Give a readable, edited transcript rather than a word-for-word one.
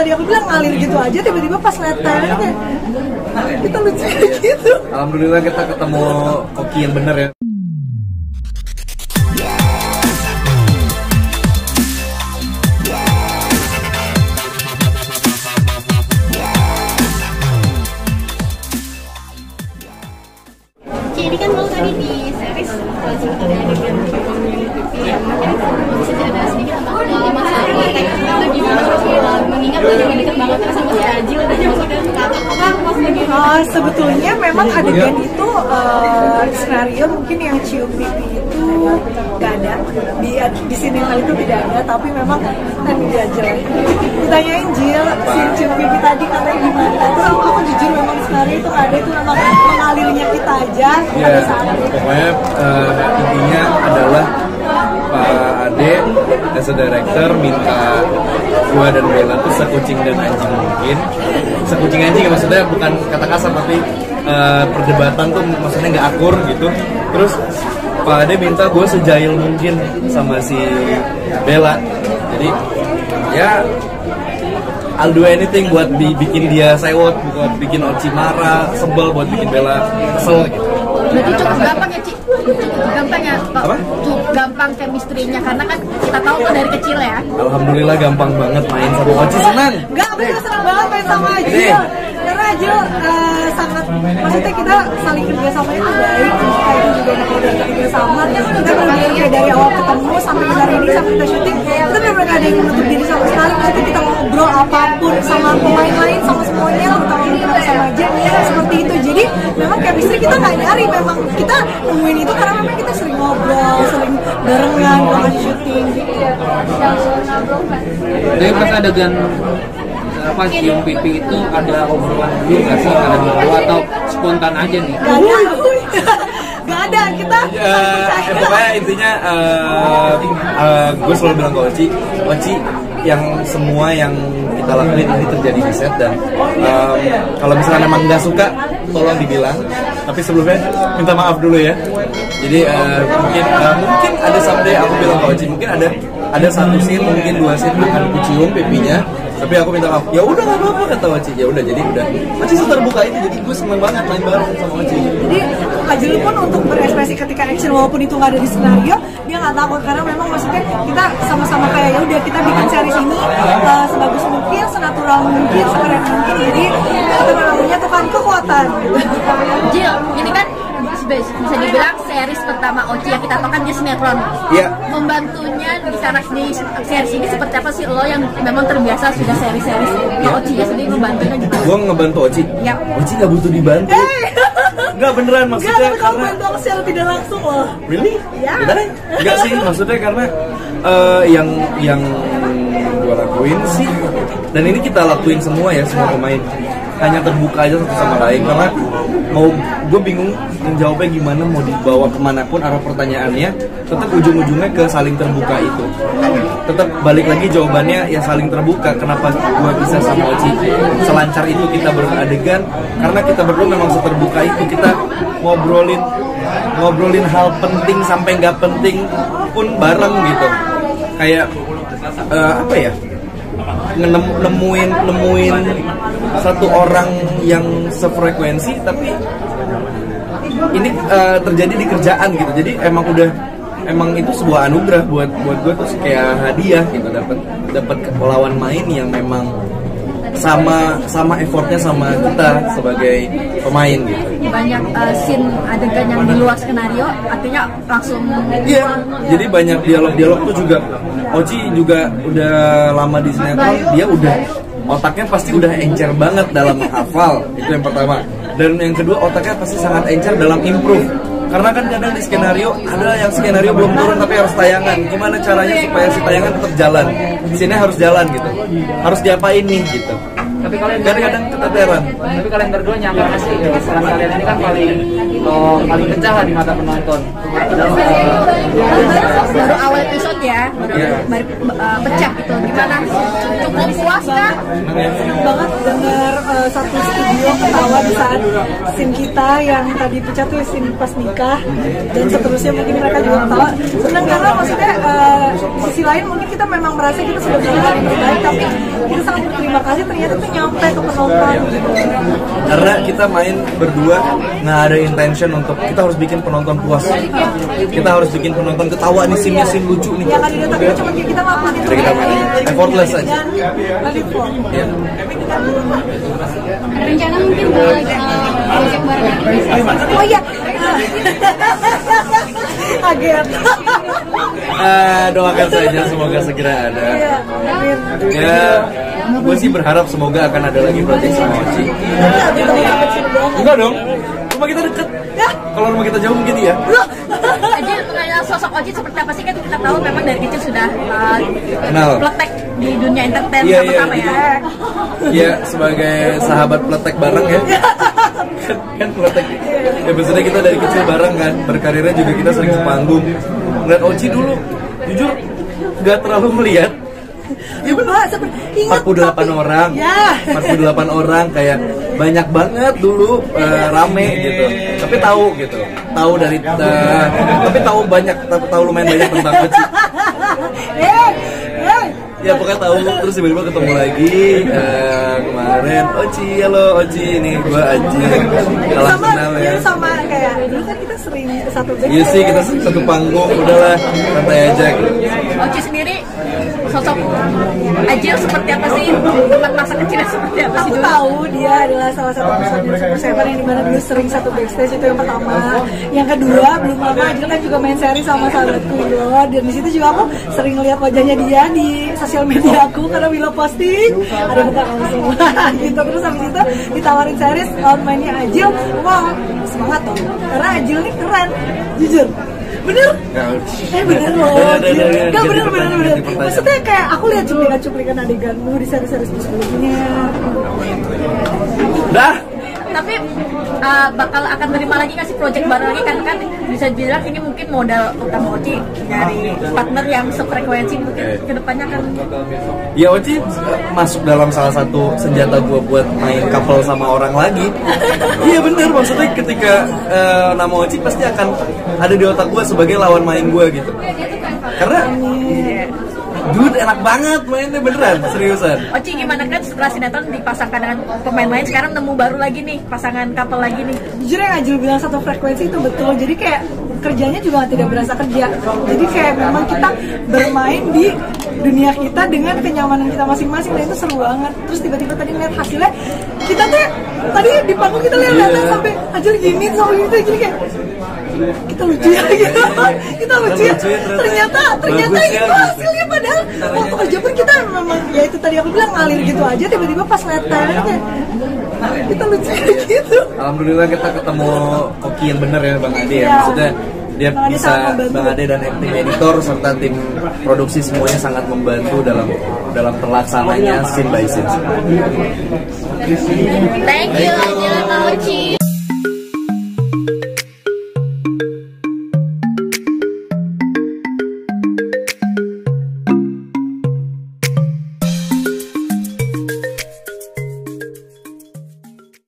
tadi aku bilang ngalir gitu aja, tiba-tiba pas lihat trailernya kayak kita lucu gitu. Alhamdulillah kita ketemu Oki yang bener ya. Jadi kan lo tadi di series sebetulnya adegan memilih pipi yang mungkin bisa cerita sedikit tentang masalah tekniknya atau gimana mengingat lo juga deket banget kan sama si Ajil dan maksudnya apa pas sebetulnya memang adegan itu skenario mungkin yang cium pipi itu gak ada di sini kali itu tidak ada, tapi memang tadi Ajil ditanyain Jil si cium pipi tadi katanya gimana, terus aku jujur memang skenario itu gak ada, itu memang mengalirnya kita aja. Ya, pokoknya intinya adalah Pak Ade as a director minta gua dan Bella tuh sekucing dan anjing mungkin. Sekucing anjing maksudnya bukan kata kasar, tapi perdebatan tuh maksudnya nggak akur gitu. Terus Pak Ade minta gua sejail mungkin sama si Bella. Jadi ya I'll do anything buat bikin dia sewot, buat bikin Oci marah, sebel, buat bikin Bella kesel gitu. Berarti cukup gampang ya Ci? Cukup gampang ya Pak? Apa? Cukup gampang chemistry-nya, karena kan kita tahu tuh dari kecil ya. Alhamdulillah gampang banget main sama Oci, senang. Enggak, aku juga senang banget main sama Ajil. Karena Ajil sangat, maksudnya kita saling kerjasamanya tuh baik. Kayak juga kerja sama. Kita benar-benar kayak dari awal ketemu sampai kita ini sampai kita syuting, kita benar-benar gak ada yang menutup diri sama sekali. Maksudnya kita ngobrol apapun sama pemain lain, sama semuanya, kita ngobrol sama Ajil seperti itu. Jadi memang chemistry kita nggak nyari, memang kita nemuin itu karena memang kita sering ngobrol, sering barengan waktu syuting gitu. Jadi pas adegan apa cium pipi itu ada obrolan dulu nggak sih, ada dulu atau spontan aja nih? Gak ada, kita pokoknya intinya gue selalu bilang ke Oci yang semua yang kita lakuin ini terjadi di set, dan kalau misalnya memang nggak suka tolong dibilang, tapi sebelumnya minta maaf dulu ya. Jadi mungkin ada someday aku bilang ke Oci, mungkin ada satu scene, mungkin 2 scene akan aku cium pipinya, tapi aku minta maaf. Ya udah nggak apa-apa kata Oci. Ya udah, jadi udah Oci terbuka itu, jadi gue seneng banget main bareng sama Oci. Jadi Ajil pun untuk berekspresi ketika action walaupun itu nggak ada di skenario, dia nggak takut karena memang maksudnya kita sama-sama kayak ya udah kita bikin series ini sebagus mungkin, senatural mungkin, sekeren mungkin. Jadi kita menyatukan kekuatan. Jil, ini kan bisa dibilang series pertama Oci yang kita tahu kan dia sinetron. Iya. Membantunya di series ini seperti apa sih lo yang memang terbiasa sudah series-series? Ya Oci ya sendiri membantunya gimana? Gue ngebantu Oci. Ya. Oci nggak butuh dibantu. Enggak beneran maksudnya. Enggak, kamu bantu aku secara tidak langsung loh. Really? Ya. Enggak sih, maksudnya karena yang gue lakuin sih, dan ini kita lakuin semua ya, semua pemain hanya terbuka aja satu sama lain, karena gue bingung menjawabnya gimana, mau dibawa kemanapun arah pertanyaannya, tetap ujung-ujungnya ke saling terbuka itu. Tetap balik lagi jawabannya ya saling terbuka. Kenapa gue bisa sama Oci selancar itu kita beradegan? Karena kita berdua memang seterbuka itu, kita ngobrolin hal penting sampai nggak penting pun bareng gitu. Kayak apa ya? Nemuin satu orang yang sefrekuensi, tapi ini terjadi di kerjaan gitu. Jadi emang itu sebuah anugerah buat gue tuh kayak hadiah gitu, dapat lawan main yang memang sama effortnya sama kita sebagai pemain gitu. Banyak scene adegan yang di luar skenario, artinya langsung. Iya, jadi banyak dialog tuh juga. Oci juga udah lama di sinetron, dia udah otaknya pasti udah encer banget dalam hafal, itu yang pertama. Dan yang kedua, otaknya pasti sangat encer dalam improve. Karena kan kadang di skenario ada yang skenario belum turun tapi harus tayangan. Gimana caranya supaya si tayangan tetap jalan? Sini harus jalan gitu. Harus diapain nih gitu. Tapi kalian kadang-kadang keteteran. Tapi kalian berdua nyangka nggak sih peran kalian ini kan paling pecah lah di mata penonton. Baru awal episode ya, baru pecah gitu. Gimana? Cukup puas kah? Senang banget dengar satu studio ketawa di saat scene kita yang tadi pecah tuh scene pas nikah, dan seterusnya mungkin mereka juga ketawa. Senang karena maksudnya di sisi lain mungkin kita memang merasa kita sudah berusaha yang terbaik, tapi kita sangat berterima kasih ternyata itu nyampe ke penonton gitu. Karena kita main berdua nggak ada intention untuk kita harus bikin penonton puas, kita harus bikin penonton ketawa nih, scene lucu nih. Yang ada di otak kita cuma kita ngelakuin itu, kita main effortless aja. dan let it flow. Ya. Rencana mungkin project bareng lagi. Oh iya, kaget. Doakan saja semoga segera ada. Iya, amin. Ya, gue sih berharap semoga akan ada lagi project sama Oci. Enggak dong, rumah kita deket. Kalau rumah kita jauh mungkin iya. Aja mengenal sosok Oci seperti apa sih, kan kita tahu memang dari kecil sudah Kenal. pletek di dunia entertain Iya, sama-sama iya, ya. Ya, sebagai sahabat pletek bareng ya. kan pletek. Ya maksudnya kita dari kecil bareng kan, berkarirnya juga kita sering sepanggung. Ngeliat Oci dulu, jujur nggak terlalu melihat. Ya benar, ingat 48 orang, Ya. 48 orang kayak banyak banget dulu, rame gitu. Tapi tahu gitu, tahu dari tapi tahu lumayan banyak tentang Oci. Ya pokoknya tahu, terus tiba-tiba ketemu lagi kemarin. Oci, halo Oci, nih gua Aji. Salam sama, kenal ya ya. sama kayak dulu kan kita sering satu band. Iya sih, kita satu panggung, udahlah santai aja gitu. Oci sendiri sosok Ajil seperti apa sih? Tempat masa kecilnya seperti apa sih Aku dulu? tahu dia adalah salah satu personil Super Seven yang dimana dulu sering satu backstage, itu yang pertama. Yang kedua, belum lama Ajil kan juga main seri sama sahabatku Wilo, dan di situ juga aku sering ngeliat wajahnya dia di sosial media aku karena Wilo posting ada bukan kamu semua gitu. Terus habis itu ditawarin series lawan mainnya Ajil, wah semangat dong karena Ajil nih keren, jujur. Bener? Bener loh. Gak bener. Maksudnya kayak aku lihat cuplikan adeganmu di seri-seri sebelumnya. Dah. Tapi bakal akan terima lagi nggak sih project baru lagi, kan bisa bilang ini mungkin modal utama Oci dari partner yang sefrekuensi, mungkin kedepannya kan. Ya Oci masuk dalam salah satu senjata gue buat main couple sama orang lagi. Iya bener, maksudnya ketika nama Oci pasti akan ada di otak gue sebagai lawan main gue gitu. Karena dude enak banget mainnya, beneran, seriusan. Oci gimana kan setelah sinetron dipasangkan dengan pemain lain, sekarang nemu baru lagi nih, pasangan couple lagi nih. Jujur yang Ajil bilang satu frekuensi itu betul. Jadi kayak kerjanya juga tidak berasa kerja. Jadi kayak memang kita bermain di dunia kita dengan kenyamanan kita masing-masing, dan itu seru banget. Terus tiba-tiba tadi ngeliat hasilnya, kita tuh tadi di panggung kita lihat sampai Ajil gini sama gitu, jadi kayak kita lucu ya gitu. Kita lucu ya. Ternyata itu hasilnya, padahal waktu kerja pun kita memang ya itu tadi aku bilang ngalir gitu aja, tiba-tiba pas lihat tayangnya kayak kita lucu gitu. Alhamdulillah kita ketemu koki yang bener ya Bang Ade ya. Maksudnya dia Bang Ade bisa, sangat membantu. Bang Ade dan tim editor serta tim produksi semuanya sangat membantu dalam terlaksananya scene by scene. Thank you Ajil sama Oci.